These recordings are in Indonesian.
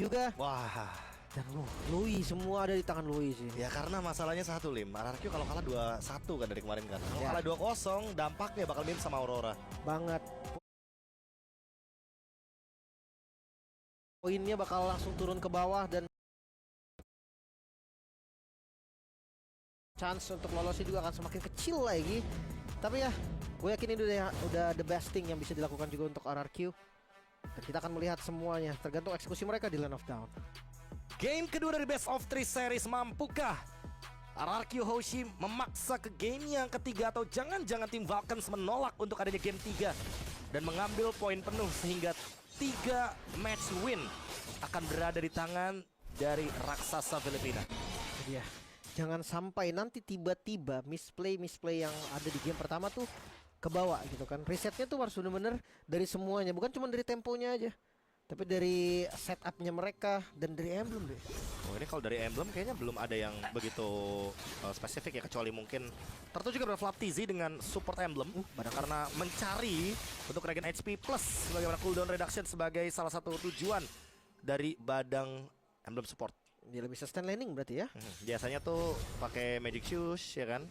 juga. Wah. Dan Lui semua ada di tangan Lui sih. Ya karena masalahnya satu Lim, RRQ kalau kalah 2-1 kan dari kemarin kan. Kalau Ya. kalah 2-0 dampaknya bakal mirip sama Aurora. Banget. Poinnya bakal langsung turun ke bawah dan chance untuk lolosnya juga akan semakin kecil lagi. Tapi ya, gue yakin ini udah the best thing yang bisa dilakukan juga untuk RRQ. Dan kita akan melihat semuanya tergantung eksekusi mereka di Land of Dawn. Game kedua dari Best of 3 series, mampukah RRQ Hoshi memaksa ke game yang ketiga, atau jangan-jangan tim Vulcans menolak untuk adanya game 3 dan mengambil poin penuh sehingga 3 match win akan berada di tangan dari raksasa Filipina. Iya, jangan sampai nanti tiba-tiba misplay yang ada di game pertama tuh kebawa gitu kan. Resetnya tuh harus bener-bener dari semuanya, bukan cuma dari temponya aja, tapi dari setupnya mereka dan dari emblem deh. Oh, ini kalau dari emblem kayaknya belum ada yang begitu spesifik ya, kecuali mungkin tertuju kepada Flap TZ dengan support emblem karena mencari untuk regen HP plus bagaimana cooldown reduction sebagai salah satu tujuan dari badang emblem support. Dia lebih sustain laning berarti ya. Biasanya tuh pakai Magic Shoes ya kan.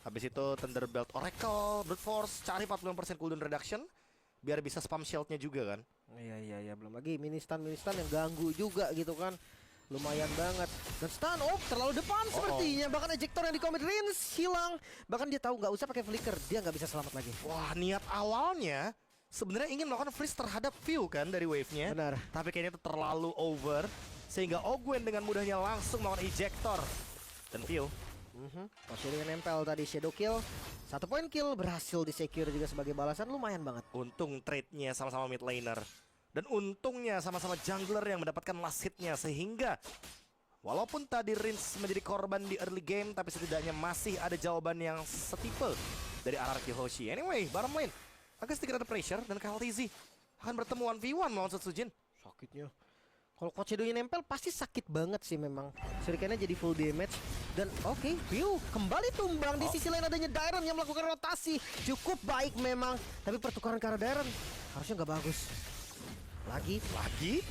Habis itu Thunderbelt Oracle, Brute Force, cari 45% cooldown reduction biar bisa spam shieldnya juga kan. Iya, belum lagi mini stun yang ganggu juga gitu kan. Lumayan banget. Dan stun, terlalu depan sepertinya. Bahkan ejector yang di commit range hilang. Bahkan dia tahu nggak usah pakai flicker, dia nggak bisa selamat lagi. Wah, niat awalnya sebenarnya ingin melakukan freeze terhadap view kan dari wave-nya. Benar. Tapi kayaknya itu terlalu over sehingga Ogwen dengan mudahnya langsung melakukan ejector. Dan view Masih dengan nempel tadi Shadow Kill. 1 poin kill berhasil di secure juga sebagai balasan, lumayan banget. untung trade-nya sama-sama mid laner. Dan untungnya sama-sama jungler yang mendapatkan last hit-nya, sehingga walaupun tadi Rins menjadi korban di early game, tapi setidaknya masih ada jawaban yang setipe dari RRQ Hoshi. Anyway, bottom lane agak sedikit ada pressure dan KLTZ akan bertemu 1v1 melawan Setsujin. Sakitnya kalau Coach Shadow-nya nempel pasti sakit banget sih memang. Shurikennya jadi full damage. Dan View kembali tumbang. Di sisi lain adanya Dairon yang melakukan rotasi. Cukup baik memang, tapi pertukaran ke arah Dairon harusnya nggak bagus. Lagi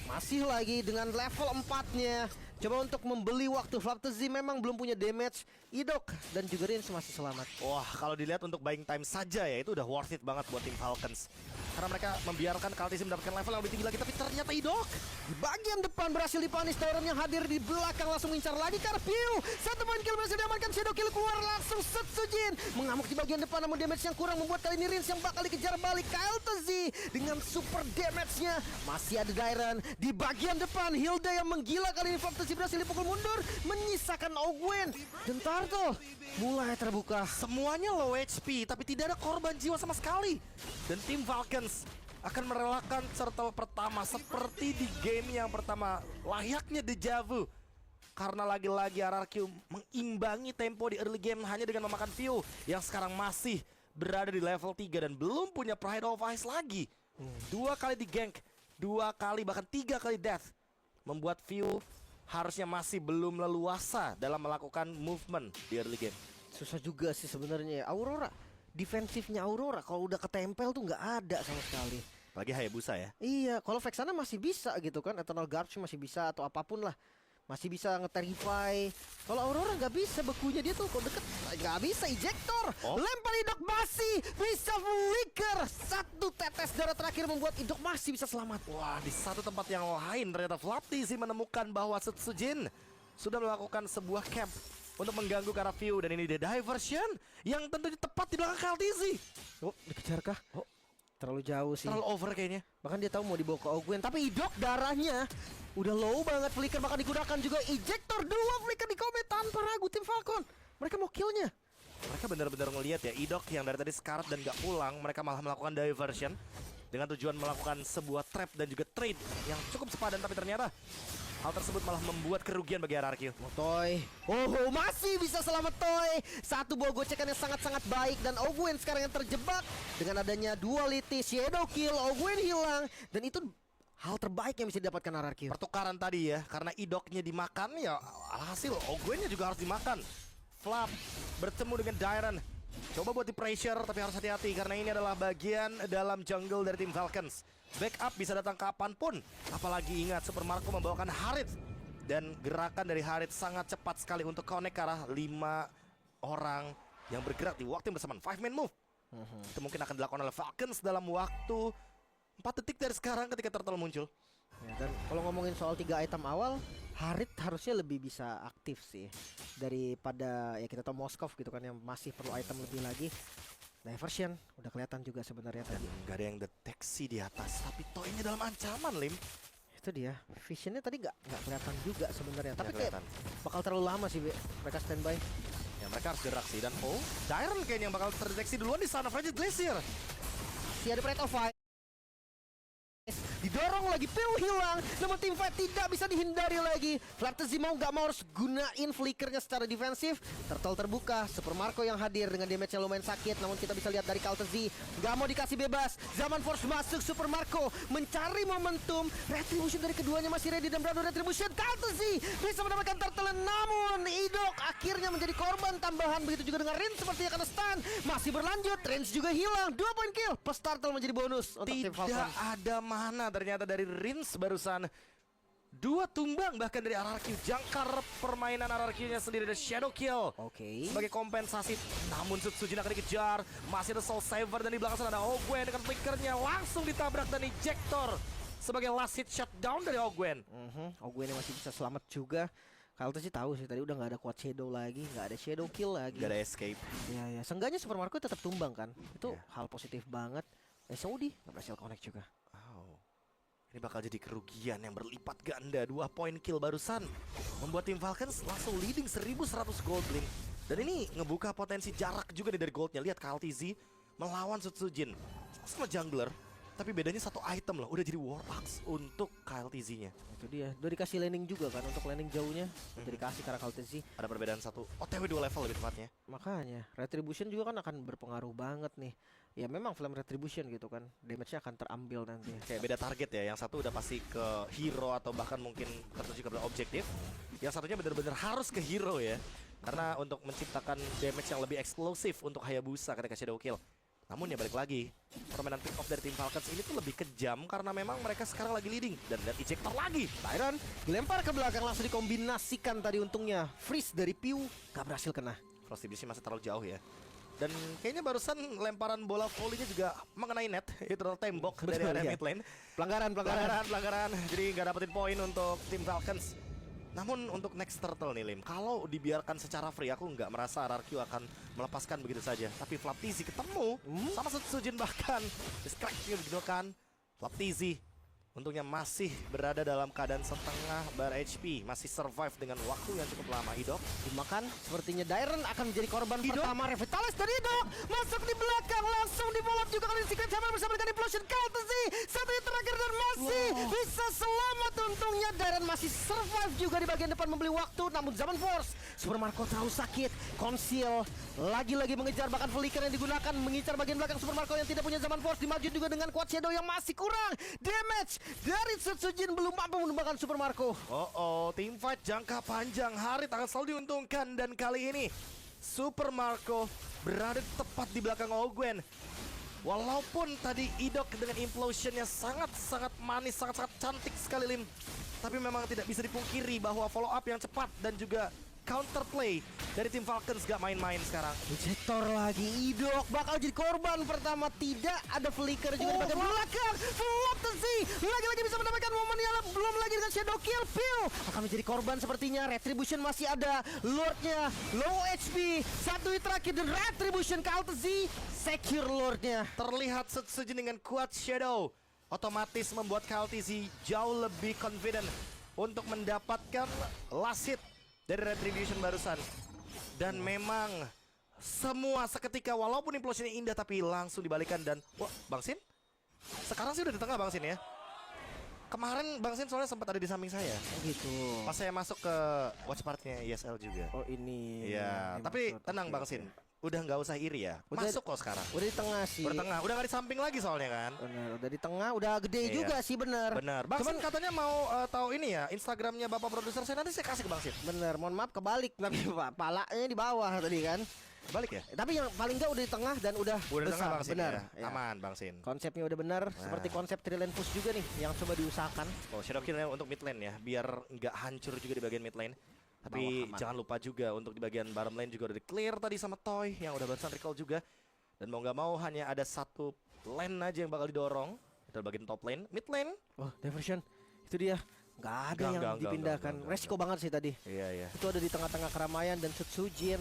masih lagi dengan level 4-nya. Coba untuk membeli waktu. Flaptzy memang belum punya damage. Idok dan juga Rins masih selamat. Wah, kalau dilihat untuk buying time saja ya, itu udah worth it banget buat tim Falcons. Karena mereka membiarkan KLTC mendapatkan level yang lebih tinggi lagi, tapi ternyata Idok di bagian depan berhasil dipanis. Dairon yang hadir di belakang langsung mengincar lagi ke arah View. 1 poin kill berhasil diamankan. Shadow Kill keluar langsung. Setsujin mengamuk di bagian depan, namun damage yang kurang membuat kali ini Rins yang bakal dikejar balik. KLTZ dengan super damage-nya. Masih ada Dairon di bagian depan. Hilda yang menggila kali ini. Flaptzy berhasil dipukul mundur, menyisakan Ogwen. Dan Turtle mulai terbuka. semuanya low HP, tapi tidak ada korban jiwa sama sekali. Dan tim Falcons akan merelakan turtle pertama seperti di game yang pertama, layaknya deja vu. Karena lagi-lagi RRQ mengimbangi tempo di early game hanya dengan memakan View yang sekarang masih berada di level 3 dan belum punya Pride of Ice lagi. 2 kali di gank, 2 kali bahkan 3 kali death, membuat View harusnya masih belum leluasa dalam melakukan movement di early game. Susah juga sih sebenarnya. Aurora, defensifnya Aurora kalau udah ketempel tuh nggak ada sama sekali. Lagi Hayabusa ya. Iya, kalau Vexana masih bisa gitu kan. Eternal Garbage masih bisa atau apapun lah. Masih bisa nge-terrify. Kalau Aurora nggak bisa, bekunya dia tuh kalau deket nggak bisa. Ejector, lempar Idok masih bisa flicker. 1 tetes darah terakhir membuat Idok masih bisa selamat. Wah, di satu tempat yang lain ternyata Flaptzy menemukan bahwa Setsujin sudah melakukan sebuah camp untuk mengganggu ke arah View, dan ini the diversion yang tentunya tepat di belakang KLTZ. Dikejar kah? Terlalu jauh sih. Terlalu over kayaknya. Bahkan dia tahu mau dibawa ke Ogwen, tapi Idok darahnya udah low banget. Flicker bahkan digunakan juga. Ejector 2 flicker di Komet tanpa ragu tim Falcon. Mereka mau killnya. Mereka benar-benar ngelihat ya, Idok yang dari tadi sekarat dan gak pulang, mereka malah melakukan diversion dengan tujuan melakukan sebuah trap dan juga trade yang cukup sepadan, tapi ternyata hal tersebut malah membuat kerugian bagi RRQ. Toy, masih bisa selamat Toy. 1 buah gocekan yang sangat-sangat baik. Dan Ogwen sekarang yang terjebak dengan adanya duality. Shadow Kill, Ogwen hilang. Dan itu hal terbaik yang bisa didapatkan RRQ. Pertukaran tadi ya, karena Idoknya dimakan ya, alhasil Ogwennya juga harus dimakan. Flap bertemu dengan Dairon. Coba buat di pressure, tapi harus hati-hati karena ini adalah bagian dalam jungle dari tim Falcons. Backup bisa datang kapanpun. Apalagi ingat, Super Marco membawakan Harith. Dan gerakan dari Harith sangat cepat sekali untuk connect ke arah 5 orang yang bergerak di waktu yang bersamaan. 5-man move. Itu mungkin akan dilakukan oleh Falcons dalam waktu 4 detik dari sekarang ketika Turtle muncul. Ya, dan kalau ngomongin soal 3 item awal, Harith harusnya lebih bisa aktif sih daripada ya kita tahu Moskov gitu kan yang masih perlu item lebih lagi. Diversion udah kelihatan juga sebenarnya Dan tadi. nggak ada yang deteksi di atas, tapi Toy-nya dalam ancaman, Lim. Itu dia. Visionnya tadi nggak kelihatan juga sebenarnya. Tapi Nggak kayak kelihatan. bakal terlalu lama sih mereka standby. Ya mereka harus gerak sih. Dan Dairon kayaknya yang bakal terdeteksi duluan di sana. Frigid Glacier. Si ada Pride of Fire. Didorong lagi, Piu hilang. Namun tim fight tidak bisa dihindari lagi. Flaptzy mau nggak mau harus gunain flickernya secara defensif. Turtle terbuka, Super Marco yang hadir dengan damage yang lumayan sakit. Namun kita bisa lihat dari Kaltzy nggak mau dikasih bebas. Zaman Force masuk, Super Marco mencari momentum. Retribution dari keduanya masih ready dan beradu Retribution. Kaltzy bisa mendapatkan Turtle, namun Idok akhirnya menjadi korban tambahan. Begitu juga dengan Rin sepertinya kena stun. Masih berlanjut, Range juga hilang. 2 poin kill plus Turtle menjadi bonus untuk tim Falcon. Tidak ada mana ternyata dari Rins barusan. 2 tumbang bahkan dari RRQ. Jangkar permainan RRQ-nya sendiri ada Shadow Kill. Oke. Sebagai kompensasi. Namun Sutsujin akan dikejar. Masih ada Soul Saver dan di belakang sana ada Ogwen dengan flickernya langsung ditabrak dan ejector. Sebagai last hit shutdown dari Ogwen. Ogwen yang masih bisa selamat juga. Kaltzy tahu sih tadi udah nggak ada quad shadow lagi, nggak ada shadow kill lagi. Gak ada escape. Ya, seenggaknya Super Marco tetap tumbang kan. Itu hal positif banget. Saudi nggak berhasil connect juga. Wow. Ini bakal jadi kerugian yang berlipat ganda. 2 poin kill barusan membuat tim Falcons langsung leading 1100 gold, Blink. Dan ini ngebuka potensi jarak juga nih dari goldnya. Lihat Kaltzy melawan Sutsujin. Sama jungler, tapi bedanya 1 item loh. Udah jadi War Axe untuk Kaltzy-nya. Itu dia. Udah dikasih landing juga kan untuk landing jauhnya. Udah dikasih karena Kaltzy. Ada perbedaan 1 OTW 2 level lebih tepatnya. Makanya Retribution juga kan akan berpengaruh banget nih. Ya memang Flame Retribution gitu kan. Damage-nya akan terambil nanti. Kayak beda target ya. Yang satu udah pasti ke hero atau bahkan mungkin tertuju kepada objektif. Yang satunya benar-benar harus ke hero ya. Karena untuk menciptakan damage yang lebih eksplosif untuk Hayabusa ketika Shadow Kill. Namun ya balik lagi, permainan pick off dari tim Falcons ini tuh lebih kejam karena memang mereka sekarang lagi leading. Dan lihat ejector lagi. Tyron dilempar ke belakang langsung dikombinasikan tadi untungnya. Freeze dari Piu gak berhasil kena. Frosty Beast masih terlalu jauh ya. Dan kayaknya barusan lemparan bola volley-nya juga mengenai net. Itu tembok dari Betul, area ya. mid lane. Pelanggaran. Jadi nggak dapetin poin untuk tim Falcons. Namun untuk next Turtle nih, Lim, kalau dibiarkan secara free, aku nggak merasa RRQ akan melepaskan begitu saja. Tapi Flaptzy ketemu sama Sutsujin bahkan. Distraction digunakan. Flaptzy untungnya masih berada dalam keadaan setengah bar HP. Masih survive dengan waktu yang cukup lama. Idok Dimakan, sepertinya Dairon akan menjadi korban pertama. Revitalis dari Idok masuk di belakang, langsung dibolot juga oleh Secret Chamber bersama dengan Implosion. Kaltzy satu yang terakhir dan masih bisa selamat. Untungnya Dairon masih survive juga di bagian depan membeli waktu. Namun Zaman Force, Super Marco terlalu sakit. Conceal lagi-lagi mengejar, bahkan flicker yang digunakan mengincar bagian belakang Super Marco yang tidak punya Zaman Force. Dimaju juga dengan Quad Shadow yang masih kurang. Damage dari Sutsujin belum mampu menumbangkan Super Marco. Team fight jangka panjang. Harith akan selalu diuntungkan. Dan kali ini Super Marco berada tepat di belakang Ogwen. Walaupun tadi Idok dengan implosionnya sangat-sangat manis, sangat-sangat cantik sekali, Lim. Tapi memang tidak bisa dipungkiri bahwa follow up yang cepat dan juga counterplay dari tim Falcons gak main-main sekarang. Ejector lagi, Idok bakal jadi korban pertama. Tidak ada flicker juga di bagian belakang. Flaptzy lagi-lagi bisa mendapatkan momen yang belum lagi dengan Shadow Kill. Piu akan menjadi korban sepertinya. Retribution masih ada, Lordnya low HP. Satu hit terakhir dan Retribution. Kaltzy secure Lordnya. Terlihat Sutsujin dengan Quad Shadow otomatis membuat Kaltzy jauh lebih confident untuk mendapatkan last hit dari Retribution barusan. Dan memang semua seketika, walaupun implosionnya indah tapi langsung dibalikan. Dan wah, Bang Sin sekarang sih udah di tengah, Bang Sin ya. Kemarin Bang Sin soalnya sempat ada di samping saya Gitu. pas saya masuk ke watch party-nya ESL juga. Oh ini. Iya, Ini tapi maksud, tenang oke, Bang oke. Sin, udah nggak usah iri ya. Udah- Masuk kok sekarang. Udah di tengah sih. Udah tengah, udah nggak di samping lagi soalnya kan. Bener, udah di tengah, udah gede Iya. juga sih, bener. Bener. Bang Cuman Sin katanya mau tahu ini ya, Instagramnya Bapak produser saya, nanti saya kasih ke Bang Sin. bener, mohon maaf kebalik tapi palanya di bawah tadi kan. Balik ya? Tapi yang paling nggak udah di tengah dan udah Udah besar, tengah Bang Sin benar. ya. Ya. Aman Bang Sin. Konsepnya udah benar, seperti konsep Trilane push juga nih yang coba diusahakan. Oh, shadow kill untuk mid lane ya, biar nggak hancur juga di bagian mid lane. Tapi Bawah aman. jangan lupa juga untuk di bagian bottom lane juga udah di clear tadi sama Toy yang udah barusan recall juga. Dan mau nggak mau hanya ada satu lane aja yang bakal didorong. Itu bagian top lane, mid lane. Oh, diversion. Itu dia. Nggak ada yang dipindahkan. Resiko banget sih tadi. Iya iya. Itu ada di tengah-tengah keramaian dan Setsujin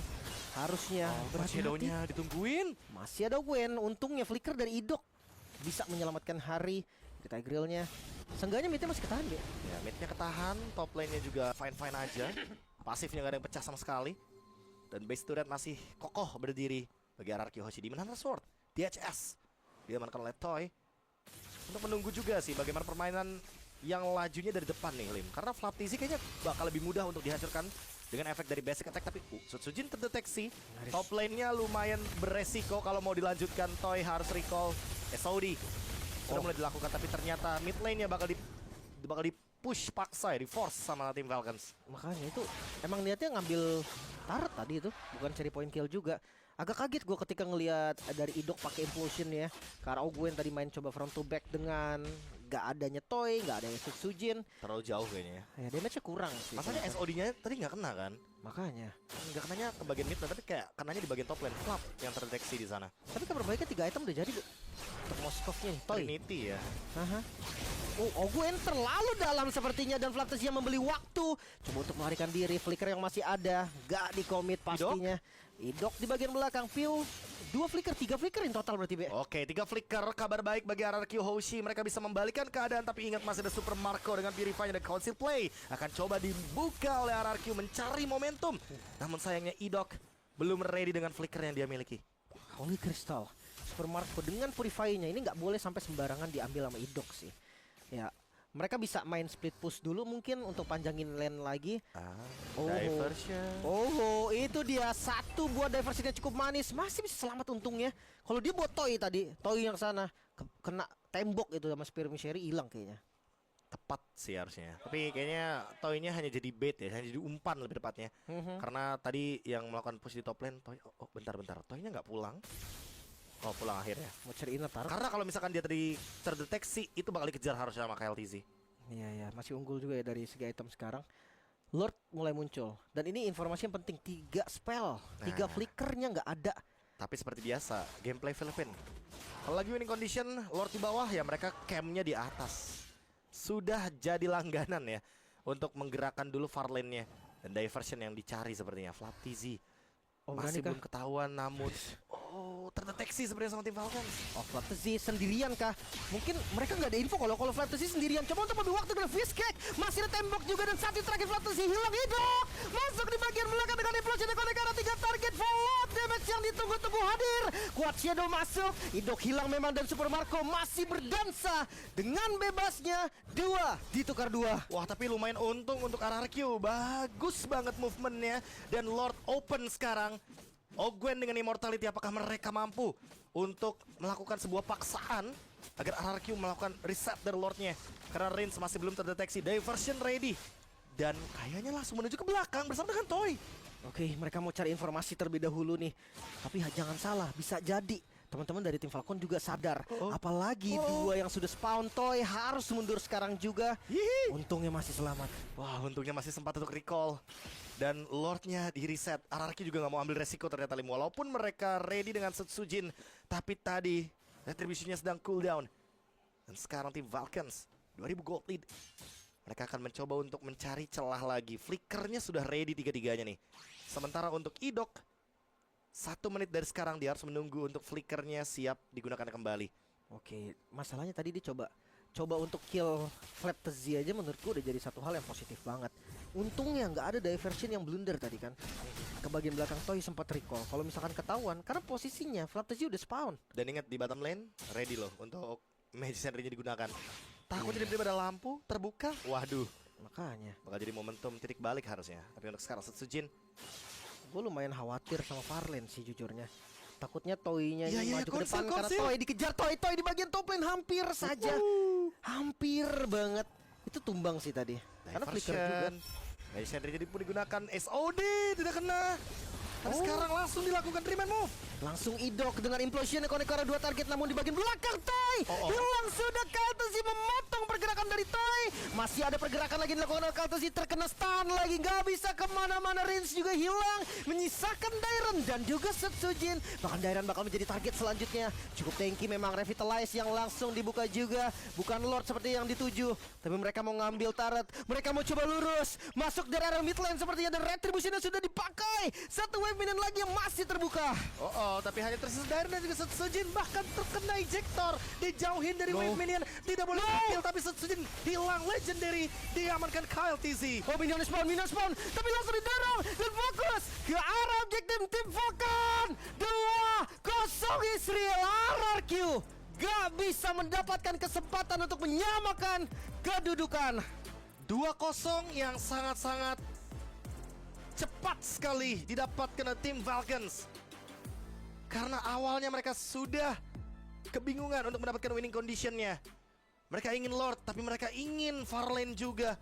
harusnya berhati-hati. Shadownya ditungguin. Masih ada Gwen, untungnya flicker dari Idok bisa menyelamatkan Hari di Tigrealnya. Seenggaknya midnya masih ketahan ya. Ya, midnya ketahan, top lane-nya juga fine-fine aja. Pasifnya nggak ada yang pecah sama sekali. Dan base turret masih kokoh berdiri bagi RRQ Hoshi Demon Hunter Sword. DHS diamankan oleh Toy. Untuk menunggu juga sih bagaimana permainan yang lajunya dari depan nih Lim. Karena Flap TZ kayaknya bakal lebih mudah untuk dihancurkan dengan efek dari basic attack. Tapi Setsujin terdeteksi. Top lane-nya lumayan beresiko kalau mau dilanjutkan. Toy harus recall SOD. Sudah mulai dilakukan tapi ternyata mid lane-nya bakal di push paksa ya, di force sama tim Falcons. Makanya itu emang niatnya ngambil turret tadi itu, bukan cari point kill juga. Agak kaget gue ketika ngelihat dari Idok pakai implosion ya. Karena Gwen tadi main coba front to back dengan gak adanya Toy, gak adanya Setsujin. Terlalu jauh kayaknya ya. Ya damage-nya kurang sih. Masanya SOD-nya tadi nggak kena kan? Makanya. Nggak kenanya ke bagian mid, tapi kayak kenanya di bagian top lane. Flap yang terdeteksi di sana. Tapi kabar baiknya 3 item udah jadi Bu. Untuk Moskovnya nih, Toy. Trinity ya. Aha. Oh, Gwen terlalu dalam sepertinya dan Flaptesia membeli waktu. Coba untuk melarikan diri, flicker yang masih ada, gak di-commit pastinya. Idok di bagian belakang, Piu 2 flicker, 3 flicker in total berarti Be. Oke, 3 flicker. Kabar baik bagi RRQ Hoshi. Mereka bisa membalikan keadaan, tapi ingat masih ada Super Marco dengan Purify dan Council Play. Akan coba dibuka oleh RRQ mencari momentum. Namun sayangnya Idok belum ready dengan flicker yang dia miliki. Holy Crystal, Super Marco dengan Purify-nya ini nggak boleh sampai sembarangan diambil sama Idok sih. Ya, mereka bisa main split push dulu mungkin untuk panjangin lane lagi. Diversion. Oh, itu dia satu buat diversionnya cukup manis, masih bisa selamat untungnya. Kalau dia buat Toy tadi, Toy yang sana kena tembok itu sama Spear Missionary hilang kayaknya. Tepat sih harusnya. Tapi kayaknya Toy-nya hanya jadi bait ya, hanya jadi umpan lebih tepatnya. Karena tadi yang melakukan push di top lane, Toy, bentar. Toy-nya nggak pulang. Oh, pulang akhirnya. Mau cari inner turret. Karena kalau misalkan dia tadi terdeteksi, itu bakal dikejar harusnya sama KLTZ. Iya, masih unggul juga ya dari segi item sekarang. Lord mulai muncul. Dan ini informasi yang penting, 3 spell, 3 flickernya nggak ada. Tapi seperti biasa, gameplay Philippine. Kalau lagi winning condition, Lord di bawah ya mereka campnya di atas. Sudah jadi langganan ya untuk menggerakkan dulu far lane-nya. Dan diversion yang dicari sepertinya Flap TZ. Masih belum ketahuan namun terdeteksi sebenarnya sama tim Falcons. Oh, Flaptezy sendirian kah? Mungkin mereka nggak ada info kalau Flaptezy sendirian. Coba untuk ambil waktu dengan fist kick. Masih ada tembok juga dan satu terakhir Flaptezy hilang Idok. Masuk di bagian belakang dengan implosion karena 3 target follow damage yang ditunggu-tunggu hadir. Kuat Shadow masuk. Idok hilang memang dan Super Marco masih berdansa dengan bebasnya 2 ditukar 2. Wah, tapi lumayan untung untuk RRQ. Bagus banget movementnya. Dan Lord open sekarang. Gwen dengan Immortality, apakah mereka mampu untuk melakukan sebuah paksaan agar RRQ melakukan reset dari Lordnya? Karena range masih belum terdeteksi. Diversion ready. Dan kayaknya langsung menuju ke belakang bersama dengan Toy. Oke, mereka mau cari informasi terlebih dahulu nih. Tapi jangan salah, bisa jadi teman-teman dari tim Falcon juga sadar. Apalagi 2 yang sudah spawn, Toy harus mundur sekarang juga. Untungnya masih selamat. Wah, untungnya masih sempat untuk recall. Dan Lordnya di reset. RRQ juga nggak mau ambil resiko ternyata Lim. Walaupun mereka ready dengan Setsujin, tapi tadi retributionnya sedang cooldown. Dan sekarang tim Falcons 2000 gold lead. Mereka akan mencoba untuk mencari celah lagi. Flickernya sudah ready tiga-tiganya nih. Sementara untuk Idok 1 menit dari sekarang dia harus menunggu untuk flickernya siap digunakan kembali. Oke, masalahnya tadi dia coba untuk kill Flaptezy aja menurutku udah jadi satu hal yang positif banget. Untungnya nggak ada diversion yang blunder tadi kan. Ke bagian belakang Toy sempat recall. Kalau misalkan ketahuan, karena posisinya Flaptezy udah spawn. Dan ingat di bottom lane ready loh untuk Magician Ring-nya digunakan. Takutnya tiba-tiba ada lampu terbuka. Waduh, Makanya bakal jadi momentum titik balik harusnya. Tapi untuk sekarang Setsujin, gue lumayan khawatir sama Farlane sih jujurnya. Takutnya Toy-nya ini maju ke konsil, depan karena Toy dikejar. Toy di bagian top lane hampir saja. Hampir banget. Itu tumbang sih tadi. Karena flicker juga. Magician Ring jadi pun digunakan. SOD tidak kena. Tapi sekarang langsung dilakukan remand move. Langsung idok dengan implosion connect ke arah 2 target, namun di bagian belakang Toy hilang sudah. Kaltesi memotong pergerakan dari Toy. Masih ada pergerakan lagi dilakukan oleh Kaltesi, terkena stun lagi, nggak bisa kemana-mana. Range juga hilang, menyisakan Dairon dan juga Setsujin. Bahkan Dairon bakal menjadi target selanjutnya. Cukup tanky memang. Revitalize yang langsung dibuka juga, bukan Lord seperti yang dituju, tapi mereka mau ngambil turret. Mereka mau coba lurus masuk dari arah mid lane sepertinya, dan Retribution sudah dipakai. Satu wave minion lagi yang masih terbuka. Tapi hanya tersisa Dairon dan juga Setsujin, bahkan terkena ejector, dijauhin dari wave minion, tidak boleh kill, tapi Setsujin hilang. Legendary diamankan Kyle TZ. Minion spawn, tapi langsung didorong dan fokus ke arah objektif tim Falcon. 2-0 Israel. RRQ gak bisa mendapatkan kesempatan untuk menyamakan kedudukan. 2-0 yang sangat-sangat cepat sekali didapatkan oleh tim Falcons. Karena awalnya mereka sudah kebingungan untuk mendapatkan winning conditionnya. Mereka ingin Lord, tapi mereka ingin far lane juga.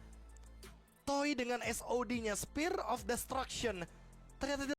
Toy dengan SOD-nya, Spear of Destruction, ternyata